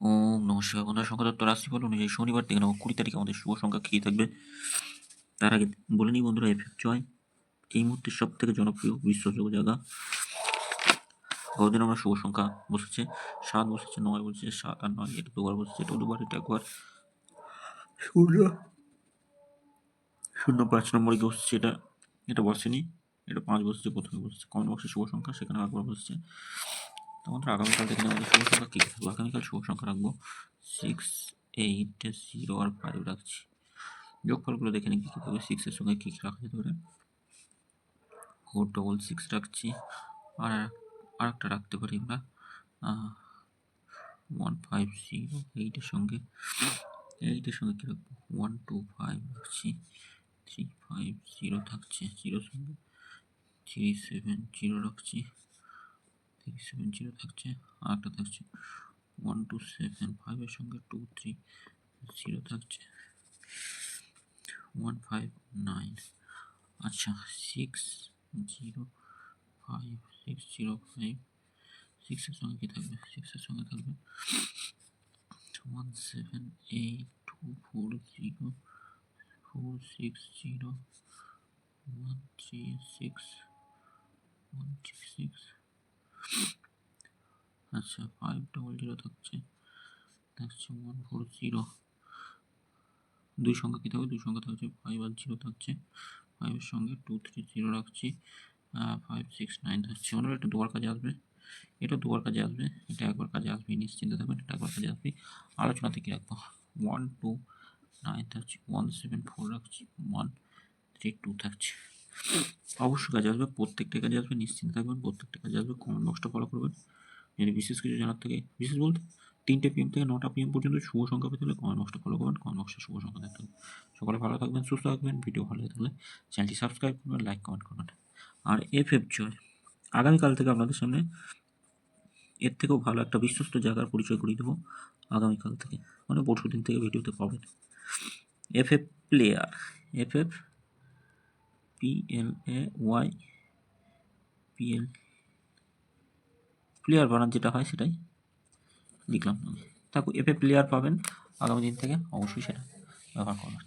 ওম নমঃ শিবায়। বন্ধুরা, সংখ্যাতত্ত্ব রাশিফল অনুযায়ী শনিবার থেকে 20 তারিখ আমাদের শুভ সংখ্যা কী থাকবে তার আগে বলে নিই বন্ধুরা, এফএফ জয় এই মুহূর্তে সব থেকে জনপ্রিয় বিশ্বাসযোগ্য জায়গা। গতদিন আমরা শুভ সংখ্যা বসেছে 7, বসেছে 9, বসেছে 7 আর 9, এটা দুবার বসেছে, এটা দুবার, এটা একবার। 0-5 নম্বরে কি বসেছে, এটা বসেনি, এটা 5 বসেছে, প্রথমে বসেছে। কমেন্ট বক্সে শুভ সংখ্যা, সেখানে একবার বসেছে। তো আমাদের আগামীকাল থেকে আমাদের শুভ সংখ্যা কী থাকবে? আগামীকাল শুভ সংখ্যা রাখবো 6, 8, 0 আর 5 রাখছি। যোগফলগুলো দেখে নিই কী কী থাকবে। 6 এর সঙ্গে কী কী রাখা যেতে পারে? 466 রাখছি, আর একটা রাখতে পারি আমরা 150। 8 এর সঙ্গে কী রাখবো? 125 রাখছি। 350 থাকছে, 0 সঙ্গে 370 রাখছি। 370 থাকছে, আর একটা থাকছে 1275 এর সঙ্গে 230 থাকছে, 159। আচ্ছা, 605 605 6 এর সঙ্গে কি থাকবে? 6 এর সঙ্গে থাকবে 178240 460 136 136। আচ্ছা, 500 থাকছে 140। দুই সংখ্যা কী থাকবে? দুই সংখ্যা থাকছে 5 আর 0 থাকছে। 5 এর সঙ্গে 230 রাখছি, 569 থাকছে। মনে হয় এটা দুবার কাজে আসবে, এটা দুবার কাজে আসবে, এটা একবার কাজে আসবে, নিশ্চিন্ত থাকবেন, এটা একবার কাজে আসবে। আলোচনাতে কী রাখবো? 129 থাকছে, 174 রাখছি, 132 থাকছে। অবশ্যই কাজে আসবে, প্রত্যেকটা কাজে আসবে, নিশ্চিন্ত থাকবেন, প্রত্যেকটা কাজে আসবে। কমেন্ট বক্সটা ফলো করবেন। যদি বিশেষ কিছু জানার থেকে, বিশেষ বলতে 3টে PM থেকে 9টা PM পর্যন্ত শুভ সংখ্যা পেতে হলে কমেন্ট বক্সটা ফলো করবেন, কমেন্ট বক্সে শুভ সংখ্যা দেখতে হবে। সকলে ভালো থাকবেন, সুস্থ থাকবেন। ভিডিও ভালো লাগলে চ্যানেলটি সাবস্ক্রাইব করবেন, লাইক কমেন্ট করবেন। আর এফএফ জয় আগামীকাল থেকে আপনাদের সামনে এর থেকেও ভালো একটা বিশ্বস্ত জায়গার পরিচয় করিয়ে দেবো। আগামীকাল থেকে মানে পরশু দিন থেকে ভিডিওতে পাবেন। FF player, FF PLAY player বানান যেটা হয় সেটাই লিখলাম। থাকুক, এফএফ প্লেয়ার পাবেন আগামী দিন থেকে, অবশ্যই সেটা ব্যবহার করবেন।